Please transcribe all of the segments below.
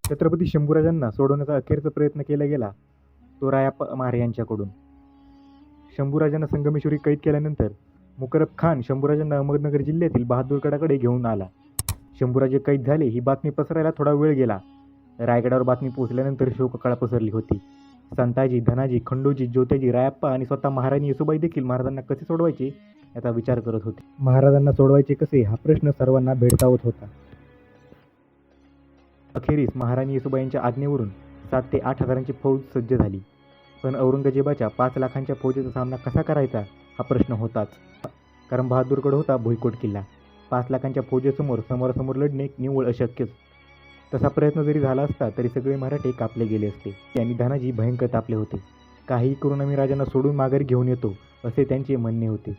छत्रपती शंभूराजांना सोडवण्याचा अखेरचा प्रयत्न केला गेला तो रायाप्पा महार यांच्याकडून. शंभूराजांना संगमेश्वरी कैद केल्यानंतर मुकरब खान शंभूराजांना अहमदनगर जिल्ह्यातील बहादूरगडाकडे घेऊन आला. शंभूराजे कैद झाले ही बातमी पसरायला थोडा वेळ गेला. रायगडावर बातमी पोहोचल्यानंतर शोककळा पसरली होती. संताजी, धनाजी, खंडोजी, ज्योत्याजी, रायप्पा आणि स्वतः महाराणी येसूबाई देखील महाराजांना कसे सोडवायचे याचा विचार करत होते. महाराजांना सोडवायचे कसे हा प्रश्न सर्वांना भेडसावत होता. अखेरीस महाराणी येसूबाईंच्या आज्ञेवरून 7 ते 8 हजारांची फौज सज्ज झाली. पण औरंगजेबाच्या 5 लाखांच्या फौजेचा सामना कसा करायचा हा प्रश्न होताच. कारण बहादूरगड होता भुईकोट किल्ला. 5 लाखांच्या फौजेसमोर समोरासमोर लढणे निव्वळ अशक्यच. तसा प्रयत्न जरी झाला असता तरी सगळे मराठे कापले गेले असते. आणि धनाजी भयंकर तापले होते. काहीही करून आम्ही राजांना सोडून माघारी घेऊन येतो असे त्यांचे म्हणणे होते.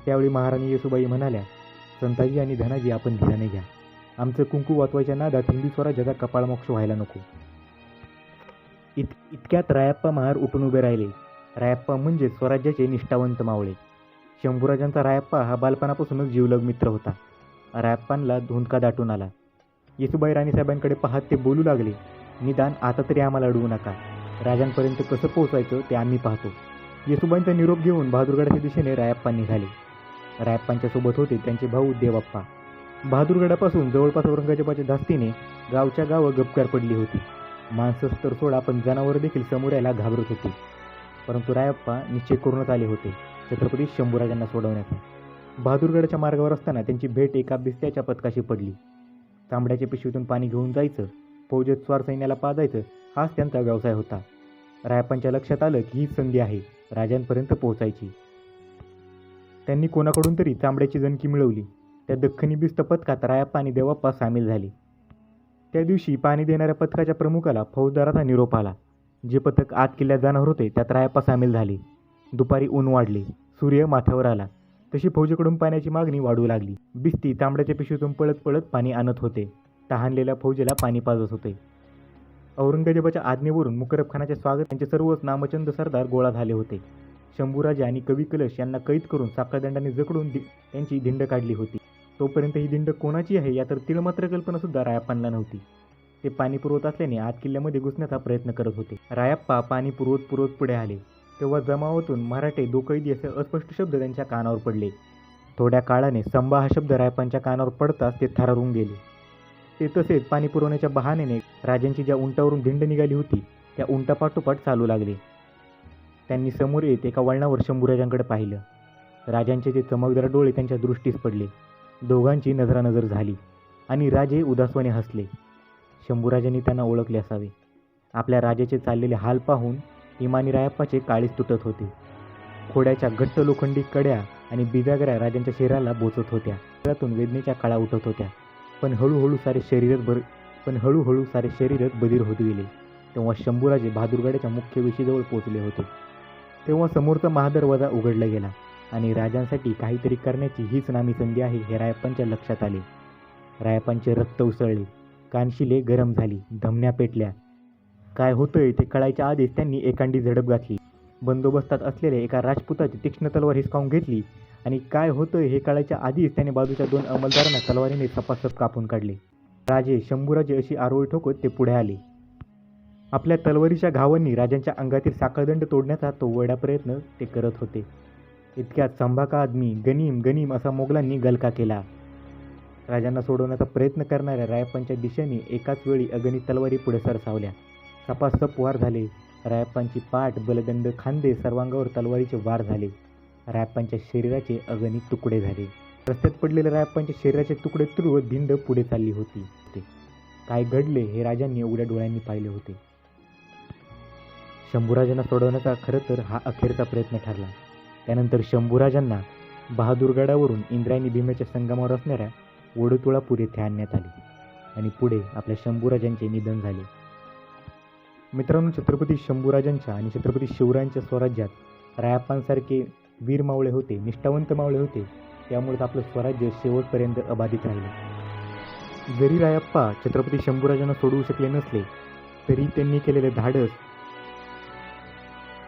त्यावेळी महाराणी येसूबाई म्हणाल्या, संताजी आणि धनाजी आपण धीराने घ्या. आमचं कुंकू वाचवायच्या नादात हिंदू स्वराज्याचा कपाळमोक्ष व्हायला नको. इतक्यात रायप्पा महार उठून उभे राहिले. रायप्पा म्हणजे स्वराज्याचे निष्ठावंत मावळे. शंभूराजांचा रायप्पा हा बालपणापासूनच जीवलग मित्र होता. रायप्पांना धुंदका दाटून आला. येसूबाई राणीसाहेबांकडे पाहत ते बोलू लागले, निदान आता तरी आम्हाला अडवू नका. राजांपर्यंत कसं पोहोचायचं ते आम्ही पाहतो. येसूबाईंचा निरोप घेऊन बहादूरगडाच्या दिशेने रायप्पा निघाले. रायप्पांच्या सोबत होते त्यांचे भाऊ देवाप्पा. बहादूरगडापासून जवळपास औरंगजेबाच्या धास्तीने गावच्या गावं गपकार पडली होती. माणसंच तर सोडा पण जनावरं देखील समोर यायला घाबरत होती. परंतु रायप्पा निश्चय करूनच आले होते छत्रपती शंभूराजांना सोडवण्याचा. बहादूरगडाच्या मार्गावर असताना त्यांची भेट एका बिस्त्याच्या पथकाशी पडली. तांबड्याच्या पिशवीतून पाणी घेऊन जायचं, फौजेत स्वार सैन्याला पाजायचं हाच त्यांचा व्यवसाय होता. रायप्पांच्या लक्षात आलं की हीच संधी आहे राजांपर्यंत पोहोचायची. त्यांनी कोणाकडून तरी तांबड्याची जणकी मिळवली. त्या दख्खनी बिस्त पथकात रायप्पा आणि देवाप्पा सामील झाले. त्या दिवशी पाणी देणाऱ्या पथकाच्या प्रमुखाला फौजदाराचा निरोप आला. जे पथक आत किल्ल्यात जाणार होते त्यात रायप्पा सामील झाले. दुपारी ऊन वाढले, सूर्य माथ्यावर आला तशी फौजेकडून पाण्याची मागणी वाढू लागली. बिस्ती तांबड्याच्या पिशवीतून पळत पळत पाणी आणत होते. तहानलेल्या फौजेला पाणी पाजत होते. औरंगजेबाच्या आज्ञेवरून मुकरब खानाचे स्वागत त्यांचे सर्वच नामचंद सरदार गोळा झाले होते. शंभूराजे आणि कवी कलश यांना कैद करून साखळदंडाने जकडून त्यांची दिंड काढली होती. तोपर्यंत ही दिंड कोणाची आहे या तर तिळमात्र कल्पनासुद्धा रायप्पांना नव्हती. ते पाणी पुरवत असल्याने आत किल्ल्यामध्ये घुसण्याचा प्रयत्न करत होते. रायप्पा पाणी पुरवत पुढे आले तेव्हा जमावातून मराठे दोकैदी असे अस्पष्ट शब्द त्यांच्या कानावर पडले. थोड्या काळाने संबा हा शब्द रायप्पांच्या कानावर पडताच ते थरारून गेले. ते तसेच पाणी पुरवण्याच्या बहाण्याने राजांची ज्या उंटावरून दिंड निघाली होती त्या उंटापाठोपाठ चालू लागले. त्यांनी समोर येत एका वळणावर शंभूराजांकडे पाहिलं. राजांचे ते चमकदार डोळे त्यांच्या दृष्टीस पडले. दोघांची नजरानजर झाली आणि राजे उदासवाने हसले. शंभूराजांनी त्यांना ओळखले असावे. आपल्या राजाचे चाललेले हाल पाहून इमानी रायप्पाचे काळीच तुटत होते. खोड्याच्या घट्ट लोखंडी कड्या आणि बिजागऱ्या राजांच्या शरीराला बोचत होत्या. त्यातून वेदनेच्या कळा उठत होत्या. पण हळूहळू सारे शरीरच बधीर होत गेले. तेव्हा शंभूराजे बहादूरगडाच्या मुख्य वेशीजवळ पोहोचले होते. तेव्हा समोरचा महादरवाजा उघडला गेला आणि राजांसाठी काहीतरी करण्याची हीच नामी संधी आहे हे रायप्पांच्या लक्षात आले. रायप्पांचे रक्त उसळले, कानशिले गरम झाली, धमन्या पेटल्या. काय होतंय ते कळायच्या आधीच त्यांनी एकांडी झडप घातली. बंदोबस्तात असलेल्या एका राजपुताची तीक्ष्ण तलवार हिसकावून घेतली आणि काय होतंय हे कळायच्या आधीच त्याने बाजूच्या 2 अंमलदारांना तलवारीने सपासप कापून काढले. राजे शंभूराजे अशी आरोळी ठोकत ते पुढे आले. आपल्या तलवारीच्या घावांनी राजांच्या अंगातील साखळदंड तोडण्याचा तो वेडा प्रयत्न ते करत होते. इतक्यात संभा का आदमी, गनीम गनीम असा मोगलांनी गलका केला. राजांना सोडवण्याचा प्रयत्न करणाऱ्या रायप्पांच्या दिशेने एकाच वेळी अगणित तलवारी पुढे सरसावल्या. सपासप वार झाले. रायप्पांची पाठ, बलदंड, खांदे सर्वांगावर तलवारीचे वार झाले. रायप्पांच्या शरीराचे अगणित तुकडे झाले. रस्त्यात पडलेल्या रायप्पांच्या शरीराचे तुकडे तुडवत भिंड पुढे चालली होती. काय घडले हे राजांनी उघड्या डोळ्यांनी पाहिले होते. शंभूराजांना सोडवण्याचा खरं तर हा अखेरचा प्रयत्न ठरला. त्यानंतर शंभूराजांना बहादूरगडावरून इंद्रायणी भीमेच्या संगमावर असणाऱ्या वडोतुळापूर येथे आणण्यात आले आणि पुढे आपल्या शंभूराजांचे निधन झाले. मित्रांनो, छत्रपती शंभूराजांच्या आणि छत्रपती शिवरायांच्या स्वराज्यात रायप्पांसारखे वीर मावळे होते, निष्ठावंत मावळे होते. त्यामुळेच आपलं स्वराज्य शेवटपर्यंत अबाधित राहिले. जरी रायप्पा छत्रपती शंभूराजांना सोडवू शकले नसले तरी त्यांनी केलेले धाडस,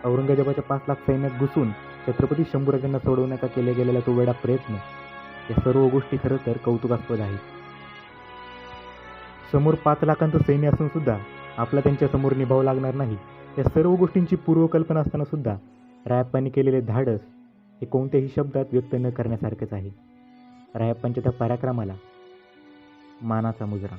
औरंगजेबाच्या 5 लाख सैन्यात घुसून छत्रपती शंभूराजांना सोडवण्याचा केला गेलेला तो वेडा प्रयत्न, या सर्व गोष्टी खरं तर कौतुकास्पद आहेत. समोर 5 लाखांचं सैन्य असून सुद्धा आपला त्यांच्यासमोर निभावं लागणार नाही, या सर्व गोष्टींची पूर्वकल्पना असताना सुद्धा रायप्पांनी केलेले धाडस हे कोणत्याही शब्दात व्यक्त न करण्यासारखेच आहे. रायप्पांच्या त्या पराक्रमाला मानाचा मुजरा.